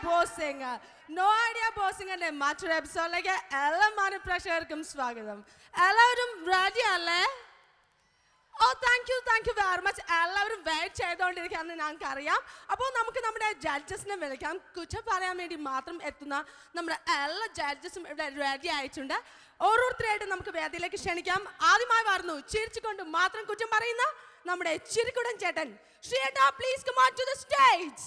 Bossing. No idea ബോസിംഗിന്റെ മറ്റൊരു എപ്പിസോഡിലേക്ക് എല്ലാ മാന്യ പ്രേക്ഷകർക്കും സ്വാഗതം. എല്ലാവരും റെഡി അല്ലേ? ഓ താങ്ക് യു വെരി മച്ച്. എല്ലാവരും വെയിറ്റ് ചെയ്തുകൊണ്ടിരിക്കുകയെന്ന് ഞങ്ങൾക്കറിയാം. അപ്പോൾ നമുക്ക് നമ്മുടെ ജഡ്ജസിനെ വിളിക്കാം. കുറ്റം പറയാൻ വേണ്ടി മാത്രം എത്തുന്ന നമ്മുടെ എല്ലാ ജഡ്ജസും ഇവിടെ റെഡി ആയിട്ടുണ്ട്. ഓരോരുത്തരായിട്ട് നമുക്ക് വേദിയിലേക്ക് ക്ഷണിക്കാം. ആദ്യമായി വരുന്നു ചിരിച്ചുകൊണ്ട് മാത്രം കുറ്റം പറയുന്ന നമ്മുടെ ചിരിക്കുടൻ ചേട്ടൻ ശ്രീയേട്ടാ. Please come on to the stage.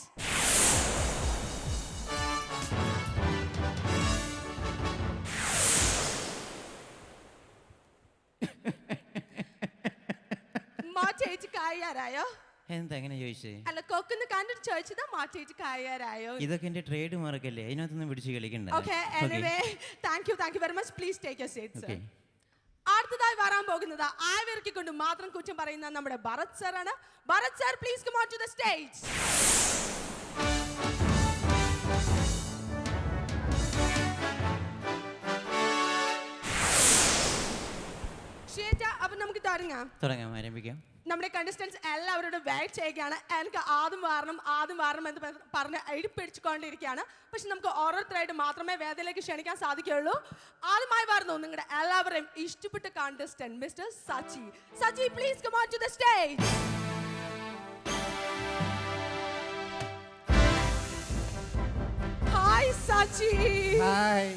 ചേച്ചി കായാറായോ? എന്താ അങ്ങനെ ചോദിച്ചേ? അല്ല കൊക്കൊന്ന് കണ്ടിട്ട് ചോദിച്ചതാ. ചേച്ചി കായാറായോ? ഇതൊക്കെ എന്റെ ട്രേഡ് മാർക്കല്ലേ, അതിനകത്തൊന്നും പിടിച്ച് കളിക്കണ്ട. Okay anyway thank you very much. Please take your seats. അടുത്തതായി വരാൻ പോകുന്നത് ആയവർക്കൊണ്ട് മാത്രം കുറ്റം പറയുന്ന നമ്മുടെ ഭരത് സർ ആണ്. Bharath sir please come on to the stage. അപ്പൊ നമുക്ക് തുടങ്ങാം. ആരംഭിക്കാം. നമ്മുടെ കണ്ടസ്റ്റൻസ് എല്ലാവരോടും വെയിറ്റ് ചെയ്യുകയാണ്. എനിക്ക് ആദ്യം വാരണം എന്ന് പറഞ്ഞ് എഴുപ്പിടിച്ചുകൊണ്ടിരിക്കുകയാണ്. പക്ഷെ നമുക്ക് ഓരോരുത്തരായിട്ട് മാത്രമേ വേദിയിലേക്ക് ക്ഷണിക്കാൻ സാധിക്കുകയുള്ളൂ. ആദ്യമായി വരുന്നു നിങ്ങളുടെ എല്ലാവരെയും ഇഷ്ടപ്പെട്ട contestant mister Sachi. Sachi please come on to the stage. Hi Sachi. Hi.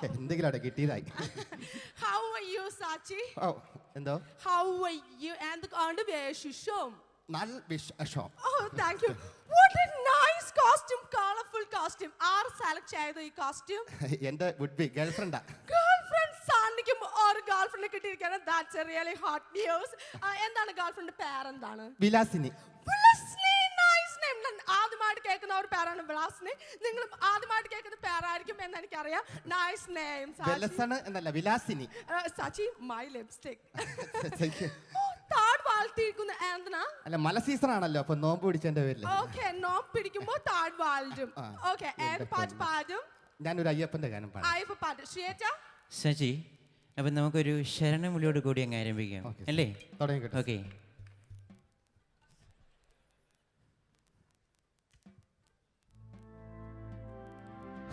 എന്തെങ്കിലും കിട്ടിയതായി. How are you Sachi? ഓ എന്തോ? How are you? എന്തൊക്കെയുണ്ട് വിശേഷം? നല്ല വിശേഷം. Oh thank you. What a nice costume, colorful costume. ആർ സെലക്ട് ചെയ്ത ഈ കോസ്റ്റ്യൂം? എൻ്റെ വുഡ് ബി ഗേൾഫ്രണ്ടാ. ഗേൾഫ്രണ്ട് സാന്നിക്കും ഒരു ഗേൾഫ്രണ്ട് കിട്ടിയിരിക്കുകയാണ്. That's a really hot news. എന്താണ് ഗേൾഫ്രണ്ട് പേരെന്താണ്? വിലാസിനി. ആദ്യമായിട്ട് കേൾക്കുന്ന ഒരു പേരാണ് വിലാസിനി. നിങ്ങൾ ആദ്യമായിട്ട് കേൾക്കുന്ന പേരായിരിക്കും എന്ന് എനിക്കറിയാം. Nice name. എന്നല്ല വിലാസിനി. സച്ചി മൈ ലിപ്സ്റ്റിക്. താട് വാഴ്ത്തിയിരിക്കുന്ന എന്തിനാ? അല്ല മല സീസൺ ആണല്ലോ, അപ്പൊ നോമ്പ് പിടിച്ചതിന്റെ പേരിൽ. ഓക്കെ നോമ്പ് പിടിക്കുമ്പോ താട് വാഴ്ത്തും. ഓക്കെ ഏത് പാട്ട് പാടും? ഞാനൊരു അയ്യപ്പന്റെ ഗാനം പാടാം. അയ്യപ്പ പാട്ട്. ശ്രീയേട്ടാ സച്ചി അപ്പൊ നമുക്കൊരു ശരണവിളിയോട് കൂടി അങ്ങ് ആരംഭിക്കാം അല്ലേ? തുടങ്ങിക്കോട്ടെ. ഓക്കെ.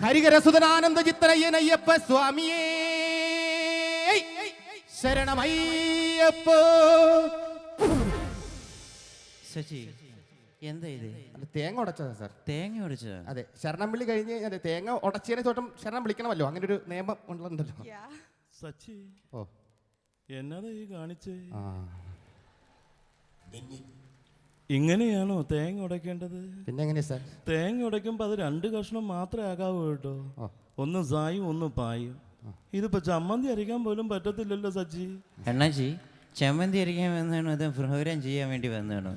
ഹരിഹരസുതനാനന്ദ ചിത്തനയ്യനയ്യപ്പ സ്വാമിയേ ശരണമയ്യപ്പ. സച്ചി എന്താ ഇത്? തേങ്ങ ഉടച്ചതാ സാർ. തേങ്ങ ഉടച്ചതാ? അതെ, ശരണം വിളി കഴിഞ്ഞ് അതെ തേങ്ങ ഉടച്ചതിനെ തോട്ടം ശരണം വിളിക്കണമല്ലോ, അങ്ങനെ ഒരു നിയമം ഉണ്ടല്ലോ. സച്ചി ഓ എന്നതാ ഈ കാണിച്ചേ? ഇങ്ങനെയാണോ തേങ്ങ ഉടയ്ക്കേണ്ടത്? പിന്നെ എങ്ങനെയാ സാർ? തേങ്ങ ഉടയ്ക്കുമ്പോ അത് 2 കഷ്ണം മാത്രമേ ആകാവൂ കേട്ടോ. ഒന്ന് സായും ഒന്ന് പായും. ഇതിപ്പോ ചമ്മന്തി അരിക്കാൻ പോലും പറ്റത്തില്ലല്ലോ സച്ചി. അണ്ണാച്ചി ചമ്മന്തി അരിക്കാൻ വന്നാണോ അതോ പ്രോഗ്രാം ചെയ്യാൻ വേണ്ടി വന്നാണോ?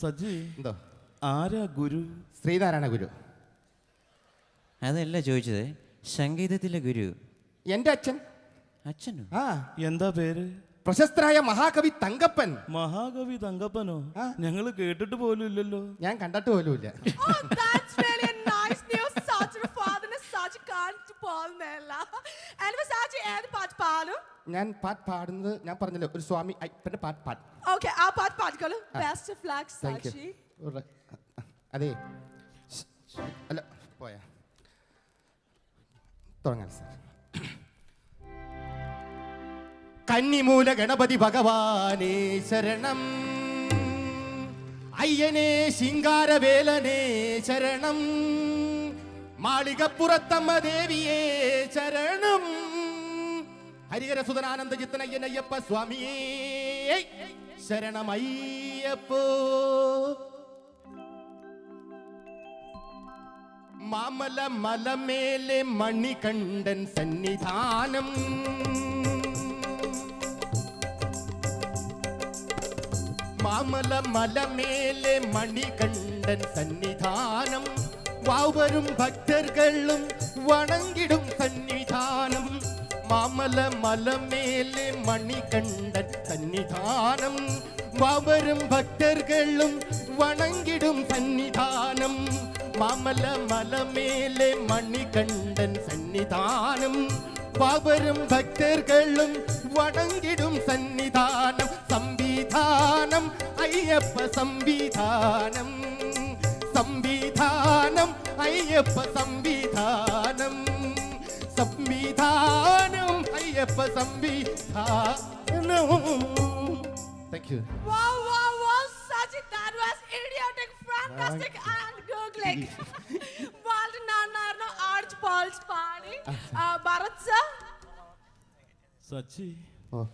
സച്ചി എന്തോ? ആരാ ഗുരു? ശ്രീനാരായണ ഗുരു. അതല്ല ചോദിച്ചത്, സംഗീതത്തിലെ ഗുരു. എന്റെ അച്ഛൻ. അച്ഛനോ? ആ എന്താ പേര്? പ്രശസ്തനായ മഹാകവി തങ്കപ്പൻ. മഹാകവി തങ്കപ്പനോ? ഞങ്ങള് കേട്ടിട്ട് പോലും ഇല്ലല്ലോ. ഞാൻ കണ്ടിട്ട് പോലും ഇല്ല. ഞാൻ പാട്ട് പാടുന്നത് ഞാൻ പറഞ്ഞല്ലോ ഒരു സ്വാമി അയ്യപ്പന്റെ പാട്ട് പാടും. അതെ അല്ല പോയാ തുടങ്ങാം സാർ. കന്നിമൂല ഗണപതി ഭഗവാനേ ശരണം, അയ്യനേ ശിങ്കാരവേലനേ ശരണം, മാളികപ്പുറത്തമ്മ ദേവിയേ ശരണം, ഹരിഹരസുതനാനന്ദ ചിത്തനയ്യനയ്യപ്പ സ്വാമിയേ ശരണമയ്യപ്പോ. മാമല മലമേലെ മണികണ്ഠൻ സന്നിധാനം, മാമല മലമേലെ മണികണ്ഠൻ സന്നിധാനം, വാവരും ഭക്തர்களுം വണങ്ങിടും സന്നിധാനം. മാമല മലമേലെ മണികണ്ഠൻ സന്നിധാനം, വാവരും ഭക്തர்களுം വണങ്ങിടും സന്നിധാനം. മാമല മലമേലെ മണികണ്ഠൻ സന്നിധാനം, വാവരും ഭക്തர்களுം വണങ്ങിടും സന്നിധാനം. സംവിധാനം അയ്യപ്പ സംവിധാനം, സംവിധാനം അയ്യപ്പ സംവിധാനം സംവിധാനം അയ്യപ്പ സംവിധാനം. Thank you. Wow, wow, wow, Sachi, that was idiotic, fantastic, and googling. വളരെ നന്നായിരുന്നു ആർച്ച് പോൾസ് പാടി. ഭരത് sir, സച്ചി ഓ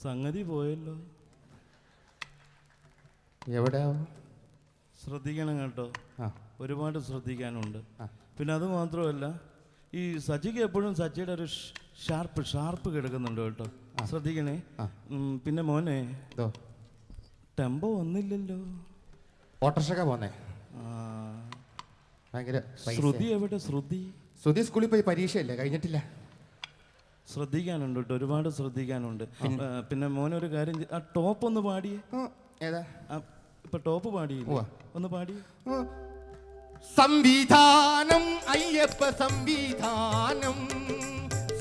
സംഗതി പോയല്ലോ. എവിടെയാ? ശ്രദ്ധിക്കണം കേട്ടോ, ആ ഒരുപാട് ശ്രദ്ധിക്കാനുണ്ട്. ആ. പിന്നെ അത് മാത്രമല്ല, ഈ സച്ചിക്ക് എപ്പോഴും സച്ചിയുടെ ഒരു ഷാർപ്പ് കിടക്കുന്നുണ്ട് കേട്ടോ, ശ്രദ്ധിക്കണേ. പിന്നെ മോനെ, ഇതോ ടെമ്പോ വന്നില്ലല്ലോ. ഓട്ടർഷക്ക പോന്നേ. ആ, ഭയങ്കര ശ്രുതി എവിടെ? ശ്രുതി സ്കൂളിൽ പോയി പരീക്ഷയല്ലേ, കഴിഞ്ഞിട്ടില്ല. ശ്രദ്ധിക്കാനുണ്ട് കേട്ടോ, ഒരുപാട് ശ്രദ്ധിക്കാനുണ്ട്. പിന്നെ മോനെ ഒരു കാര്യം ആ ടോപ്പ് ഒന്ന് പാടിയേ. ഏതാ? ഇപ്പൊ ടോപ്പ് പാടിയേ, ഉവ്വ. ഒന്ന് പാടിയേ. സംവിധാനം അയ്യപ്പ സംവിധാനം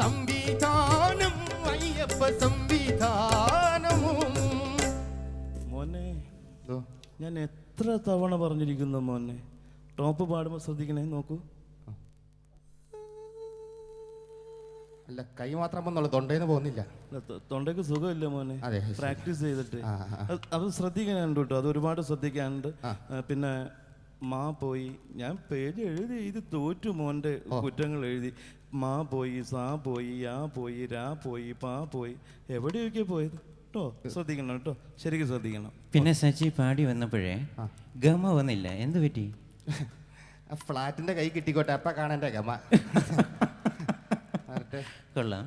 സംവിധാനം അയ്യപ്പ സംവിധാനം. മോനെ, ഞാൻ എത്ര തവണ പറഞ്ഞിരിക്കുന്നു മോനെ, ടോപ്പ് പാടുമ്പോൾ ശ്രദ്ധിക്കണേ. നോക്കൂ. അല്ല, കൈ മാത്രം വന്നുള്ളൂ, തൊണ്ടേന്ന് പോകുന്നില്ല. തൊണ്ടയ്ക്ക് സുഖമില്ല മോനെ, അതെ, പ്രാക്ടീസ് ചെയ്തിട്ട്. അത് ശ്രദ്ധിക്കാനുണ്ട് കേട്ടോ, അത് ഒരുപാട് ശ്രദ്ധിക്കാനുണ്ട്. പിന്നെ മാ പോയി, ഞാൻ പേജ് എഴുതി ഇത് തോറ്റു മോൻ്റെ കുറ്റങ്ങൾ എഴുതി. മാ പോയി, സാ പോയി, യാ പോയി, രാ പോയി, പാ പോയി, എവിടെയൊക്കെ പോയത് കേട്ടോ. ശ്രദ്ധിക്കണം കേട്ടോ, ശരിക്കും ശ്രദ്ധിക്കണം. പിന്നെ സച്ചി പാടി വന്നപ്പോഴേ ഗമ വന്നില്ല, എന്ത് പറ്റി? ഫ്ലാറ്റിന്റെ കൈ കിട്ടിക്കോട്ടെ, അപ്പ കാണാൻ്റെ ഗമ. കൊള്ളാം.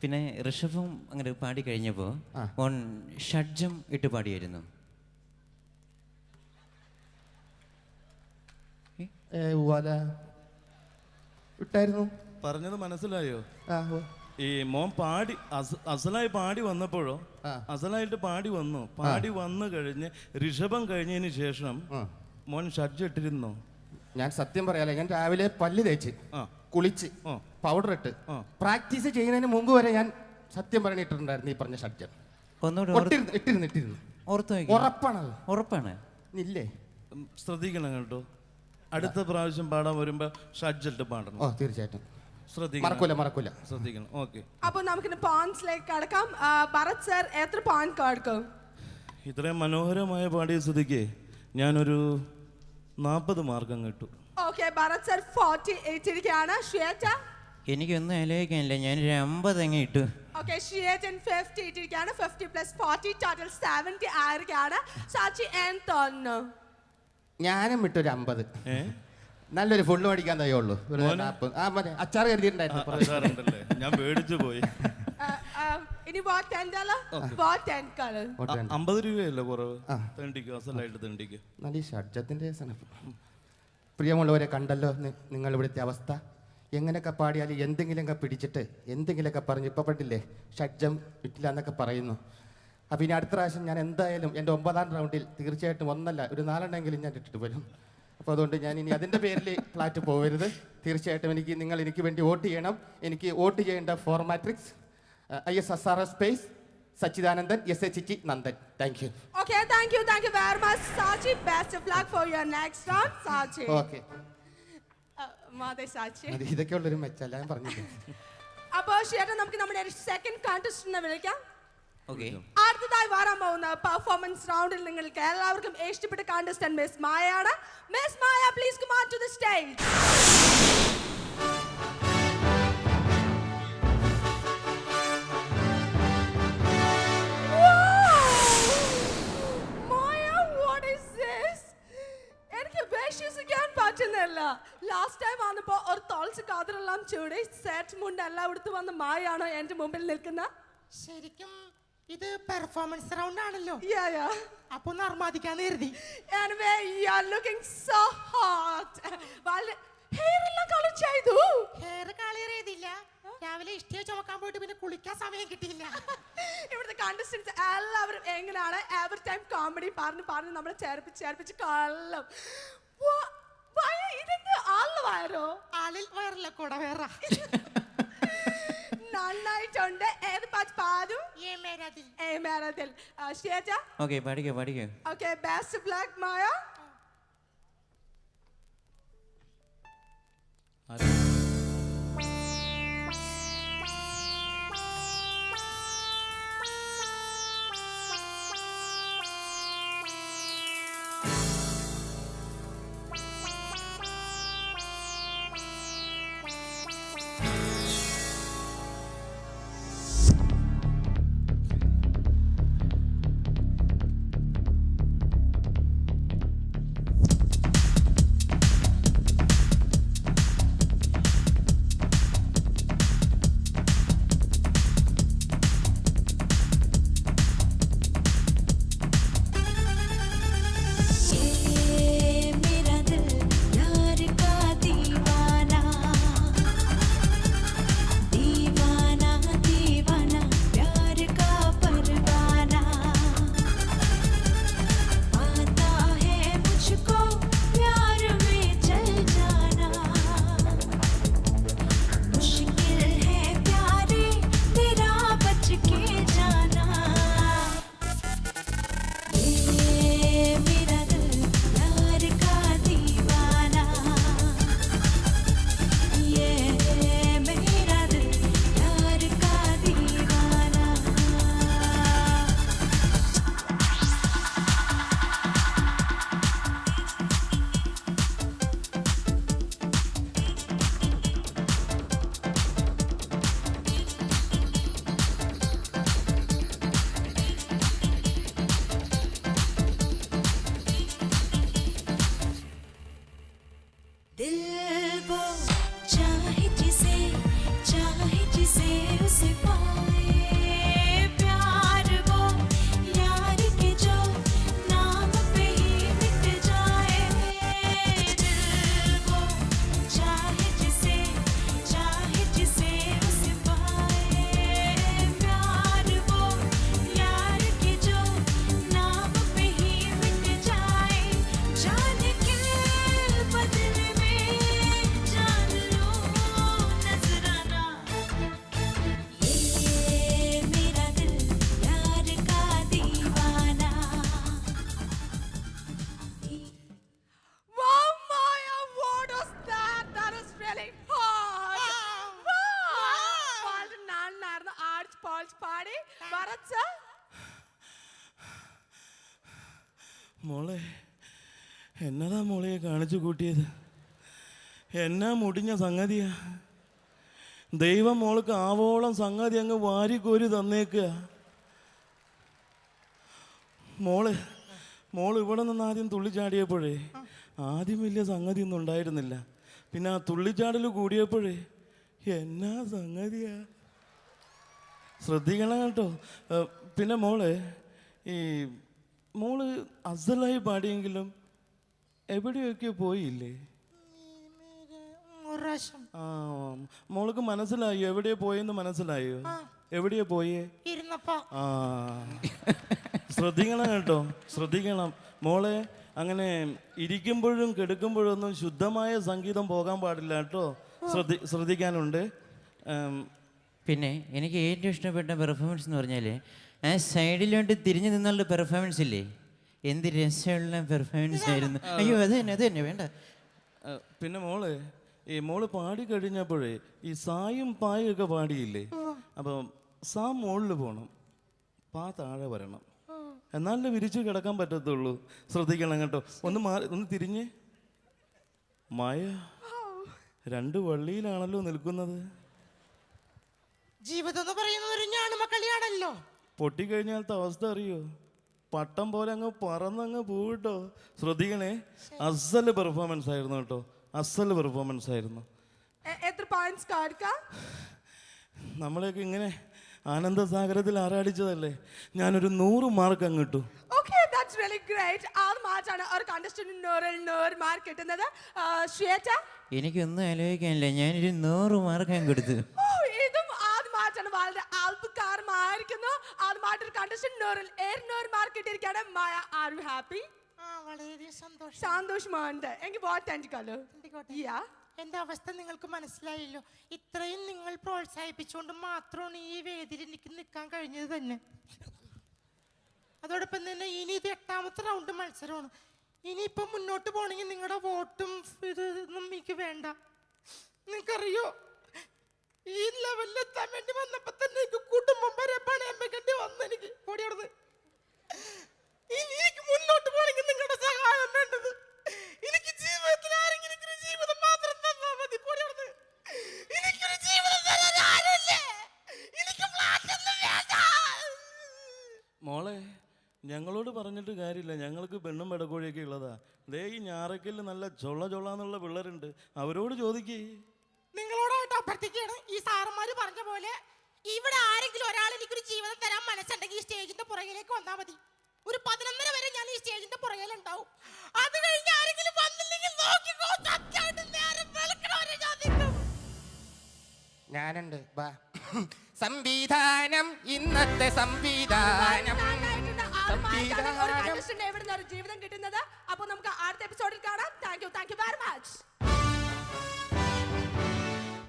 പിന്നെ ഋഷഭം അങ്ങനെ പാടി കഴിഞ്ഞപ്പോൾ ഓൺ ഷഡ്ജം ഇട്ട് പാടിയായിരുന്നു. ഇട്ടായിരുന്നു. പറഞ്ഞത് മനസ്സിലായോ? ആ, ഓ. ഈ മോൻ പാടി അസലായി പാടി വന്നപ്പോഴോ, അസലായിട്ട് പാടി വന്നു കഴിഞ്ഞ് ഋഷഭം കഴിഞ്ഞതിന് ശേഷം മോൻ ഷഡ്ജ് ഇട്ടിരുന്നോ? ഞാൻ സത്യം പറയാലേ, ഞാൻ രാവിലെ പല്ല് തേച്ച് കുളിച്ച് പൗഡർ ഇട്ട് പ്രാക്ടീസ് ചെയ്യുന്നതിന് മുമ്പ് വരെ ഞാൻ സത്യം പറഞ്ഞിട്ടുണ്ടായിരുന്നു ഈ പറഞ്ഞ ഷഡ്ജം. ഇട്ടിരുന്നു. ഉറപ്പാണത്? ഉറപ്പാണ്. ഇല്ലേ? ശ്രദ്ധിക്കണം കേട്ടോ, അടുത്ത പ്രാവശ്യം പാടാൻ വരുമ്പോ ഷഡ്ജ് ഇട്ട് പാടണം. ഓ, തീർച്ചയായിട്ടും മറക്കൂല. ശ്രദ്ധിക്കണം. ഓക്കെ, അപ്പൊ നമുക്കിന്ന് പോയിന്റ്സിലേക്ക് കടക്കാം. ഭരത് സർ എത്ര പോയിന്റ് കൊടുക്കും? ഇത്രയും മനോഹരമായ പാടിയ സ്ഥിതിക്ക് ഞാനൊരു 40 മാർക്കം കിട്ടും. ഓക്കെ, ഭരത് സർ 48 ഇരിക്കുകയാണ്. ശ്വേത? എനിക്കൊന്നും ആലോചിക്കാനില്ല, ഞാനൊരു 50 അങ്ങ് ഇട്ടു. ഓക്കെ, ശ്വേതൻ 50 ഇട്ടിരിക്കുകയാണ്. 50 + 40 ടോട്ടൽ 70 ആയിരിക്കുകയാണ്. സാച്ചി എന്ത് തോന്നുന്നു? ഞാനും വിട്ടൊരു 50. നല്ലൊരു ഫുള്ള് മേടിക്കാൻ തയ്യുള്ളൂ. അച്ചാർ കരുതിയിട്ടുണ്ടായിരുന്നു, ഞാൻ പേടിച്ചു പോയി. ഇനി വാട്ട് 50 രൂപയല്ലേ കുറവ്? തെണ്ടിക്കോ, അസലായിട്ട് തെണ്ടിക്കോ. നല്ല ഈ ഷഡ്ജത്തിന്റെ പ്രിയമുള്ളവരെ കണ്ടല്ലോ നിങ്ങൾ ഇവിടുത്തെ അവസ്ഥ. എങ്ങനെയൊക്കെ പാടിയാലും എന്തെങ്കിലുമൊക്കെ പിടിച്ചിട്ട് എന്തെങ്കിലുമൊക്കെ പറഞ്ഞ് ഇപ്പം പെട്ടില്ലേ ഷഡ്ജം ഇട്ടില്ല എന്നൊക്കെ പറയുന്നു. അപ്പം ഇനി അടുത്ത പ്രാവശ്യം ഞാൻ എന്തായാലും എൻ്റെ 9ാം റൗണ്ടിൽ തീർച്ചയായിട്ടും ഒന്നല്ല ഒരു 4എണ്ണമെങ്കിലും ഞാൻ ഇട്ടിട്ട് വരും. അപ്പോൾ അതുകൊണ്ട് ഞാൻ ഇനി അതിൻ്റെ പേരിൽ ഫ്ലാറ്റ് പോകരുത്. തീർച്ചയായിട്ടും നിങ്ങൾ എനിക്ക് വേണ്ടി വോട്ട് ചെയ്യണം. എനിക്ക് വോട്ട് ചെയ്യേണ്ട ഫോർമാട്രിക്സ് ISSRS space Sachidanandan SHG Nandan. Thank you. Okay, thank you very much, Sachi. Best of luck for your next round, Sachi. Okay, Sachi. ഇതൊക്കെ ഉള്ളൊരു മെച്ചല്ല ഞാൻ പറഞ്ഞില്ലേ. അപ്പോൾ ചേട്ടാ, നമുക്ക് നമ്മുടെ സെക്കൻഡ് കോntestant വിളിക്കാം. ഓക്കെ, അടുത്തതായി വരാൻ പോകുന്ന പെർഫോമൻസ് റൗണ്ടിൽ നിങ്ങൾക്ക് എല്ലാവർക്കും ഇഷ്ടപ്പെട്ട കോntestant മിസ് മായയാണ്. Miss Maya, please come on to the stage. Last time വന്നപ്പോ ഒരു തോൾസ് കാതറെല്ലാം ചൂടി സെറ്റ് മുണ്ട് എല്ലാം എടുത്ത് വന്ന മായാണോ എന്റെ മുമ്പിൽ നിൽക്കുന്ന? ശരിക്കും ഇത് പെർഫോമൻസ് റൗണ്ട് ആണല്ലോ. അപ്പൊ നർമാദിക്കാന്ന് കരുതി. Anyway, you are looking so hot. Hair എല്ലാം കളർ ചെയ്തു. ഹെയർ കളർ ചെയ്തില്ല, രാവിലെ ഇഷ്ടിക ചുമക്കാൻ പോയിട്ട് പിന്നെ കുളിക്കാൻ സമയം കിട്ടിയില്ല. ഇവിടുത്തെ കണ്ടസ്റ്റൻസ് എല്ലാവരും എങ്ങനെയാണ് എവറി ടൈം കോമഡി പറഞ്ഞ് നമ്മളെ ചേർപ്പിച്ച് കൊള്ളും. ഇതെന്ത് ആളിന് വയറോ? ആളിൽ വയറില്ല, കൂടെ വേറ. നന്നായിട്ടുണ്ട്. ഏത് പാട്ട് പാടും? ഏ മേരാ ദിൽ. ശ്വേത? ഓക്കെ, പാടിക്കോ. Okay, best of luck Maya. മോളെ എന്നതാ മോളെ കാണിച്ചു കൂട്ടിയത്? എന്നാ മുടിഞ്ഞ സംഗതിയാ. ദൈവം മോൾക്ക് ആവോളം സംഗതി അങ്ങ് വാരിക്കോരി തന്നേക്കുക. മോള് ഇവിടെ നിന്ന് ആദ്യം തുള്ളിച്ചാടിയപ്പോഴേ ആദ്യം വലിയ സംഗതി ഒന്നും ഉണ്ടായിരുന്നില്ല. പിന്നെ ആ തുള്ളിച്ചാടൽ കൂടിയപ്പോഴേ എന്നാ സംഗതിയാ. ശ്രദ്ധിക്കണം കേട്ടോ. പിന്നെ മോള് അസലായി പാടിയെങ്കിലും എവിടെയൊക്കെ പോയില്ലേ? ആ, മോൾക്ക് മനസ്സിലായോ എവിടെയാ പോയെന്ന്? മനസ്സിലായോ എവിടെയാ പോയേ? ആ, ശ്രദ്ധിക്കണം കേട്ടോ, ശ്രദ്ധിക്കണം മോളെ. അങ്ങനെ ഇരിക്കുമ്പോഴും കിടക്കുമ്പോഴും ഒന്നും ശുദ്ധമായ സംഗീതം പോകാൻ പാടില്ല കേട്ടോ. ശ്രദ്ധിക്കാനുണ്ട്. പിന്നെ എനിക്ക് ഏറ്റവും ഇഷ്ടപ്പെട്ട പെർഫോമൻസ് എന്ന് പറഞ്ഞാൽ ആ സൈഡിലോട്ട് തിരിഞ്ഞു നിന്നുള്ള പെർഫോമൻസ് ഇല്ലേ, എന്ത് രസമുള്ള പെർഫോമൻസ് ആയിരുന്നു. അയ്യോ അത് തന്നെ വേണ്ട. പിന്നെ മോള് പാടി കഴിഞ്ഞപ്പോഴേ ഈ സായും പായും ഒക്കെ പാടിയില്ലേ, അപ്പം സാ മുകളിൽ പോകണം, പാ താഴെ വരണം, എന്നാലേ വിരിച്ച് കിടക്കാൻ പറ്റത്തുള്ളൂ. ശ്രദ്ധിക്കണം കേട്ടോ. ഒന്ന് തിരിഞ്ഞ്. മായ രണ്ട് വള്ളിയിലാണല്ലോ നിൽക്കുന്നത്. ജീവിതം എന്ന് പറയുന്നത് ഒരു ഞാണുമക്കളിയാണല്ലോ. പൊട്ടിക്കഴിഞ്ഞാലത്തെ അവസ്ഥ അറിയോ? പട്ടം പോലെ അങ്ങ് പറന്നങ്ങ് പോവിട്ടോ. ശ്രദ്ധിക്കണേ. അസല് പെർഫോമൻസ് ആയിരുന്നു കേട്ടോ, അസല് പെർഫോമൻസ് ആയിരുന്നു. എത്ര പോയിന്റ്സ് കാണിക്കാം? നമ്മളെയൊക്കെ ഇങ്ങനെ ആനന്ദസാഗരത്തിൽ ആറാടിച്ചതല്ലേ. ഞാനൊരു 100 മാർക്ക് അങ്ങ് ഇട്ടു. Okay, that's really great. 6 മാർക്കാണ് ഒരു കണ്ടസ്റ്റന്റ് 100 മാർക്ക് കിട്ടുന്നത്. ശ്വേത? എനിക്കൊന്നും ആലോചിക്കാനില്ല, ഞാനൊരു 100 മാർക്ക് കൊടുത്തു. ഇതും 6 മാർക്കാണ്. വളരെ അത്ഭുതകരമായിരിക്കുന്നു. 6 മാർക്ക് കണ്ടസ്റ്റന്റ് 100 മാർക്ക് കിട്ടിയിരിക്കുകയാണ്. Maya, are you happy? വളരെ സന്തോഷം. സന്തോഷമുണ്ട്. എനിക്ക് പോട്ടെങ്കിലോ? എന്റെ അവസ്ഥ നിങ്ങൾക്ക് മനസ്സിലായല്ലോ. ഇത്രയും നിങ്ങൾ പ്രോത്സാഹിപ്പിച്ചുകൊണ്ട് മാത്രമാണ് ഈ വേദിയിൽ എനിക്ക് നിൽക്കാൻ കഴിഞ്ഞത് തന്നെ. അതോടൊപ്പം തന്നെ ഇനി ഇത് 8ാമത്തെ റൗണ്ട് മത്സരമാണ്. ഇനിയിപ്പോ മുന്നോട്ട് പോകണമെങ്കിൽ നിങ്ങളുടെ വോട്ടും ഇതൊന്നും എനിക്ക് വേണ്ട. നിങ്ങൾക്കറിയോ, ഈ ലെവലിലെത്താൻ വേണ്ടി വന്നപ്പോ തന്നെ എനിക്ക് കുടുംബം വരെ പണയം വെക്കേണ്ടി വന്നു. എനിക്ക് ഓടിയോടുന്നത്. ഇനി എനിക്ക് മുന്നോട്ട് പോകണമെങ്കിൽ നിങ്ങളുടെ സഹായം വേണ്ടത്. എനിക്ക് ജീവിതത്തിൽ ആരെങ്കിലും എനിക്കൊരു ജീവിതം മാത്രം തന്നാ മതി. പോടിയോടുന്നത്. എനിക്കൊരു ജീവിതം തരാൻ ആരുമില്ലേ? എനിക്ക് ഫ്ലാറ്റ് ഒന്നും വേണ്ട. മോളെ, ഞങ്ങളോട് പറഞ്ഞിട്ട് കാര്യമില്ല, ഞങ്ങൾക്ക് പെണ്ണും പെടക്കോഴിയൊക്കെ ഉള്ളതാ. ദേ ഈ ഞാറക്കല് നല്ല ചൊള്ളാന്നുള്ള പിള്ളേരുണ്ട്, അവരോട് ചോദിക്കേ. നിങ്ങളോടായിട്ട് അഭ്യർത്ഥിക്കുകയാണ്, ഈ സാറന്മാര് പറഞ്ഞ പോലെ ഇവിടെ ആരെങ്കിലും ഒരാൾ എനിക്കൊരു ജീവിതം തരാൻ മനസ്സുണ്ടെങ്കിൽ ഈ സ്റ്റേജിന്റെ പുറകിലേക്ക് വന്നാൽ മതി. ഒരു 11:30 വരെ ഞാൻ ഈ സ്റ്റേജിന്റെ പുറകിലുണ്ടാവും. അത് കഴിഞ്ഞ് ആരെങ്കിലും വന്നില്ലെങ്കിൽ നോക്കിക്കോ, സത്യമായിട്ട് നേരം വെളുക്കണവരെ ഞാൻ നിൽക്കും. ഞാനുണ്ട്. സംവിധാനം, ഇന്നത്തെ സംവിധാനം. ഒരു കണ്ടസ്റ്റന്റ് എവിടുന്ന ഒരു ജീവിതം കിട്ടുന്നത്. അപ്പൊ നമുക്ക് അടുത്ത എപ്പിസോഡിൽ കാണാം.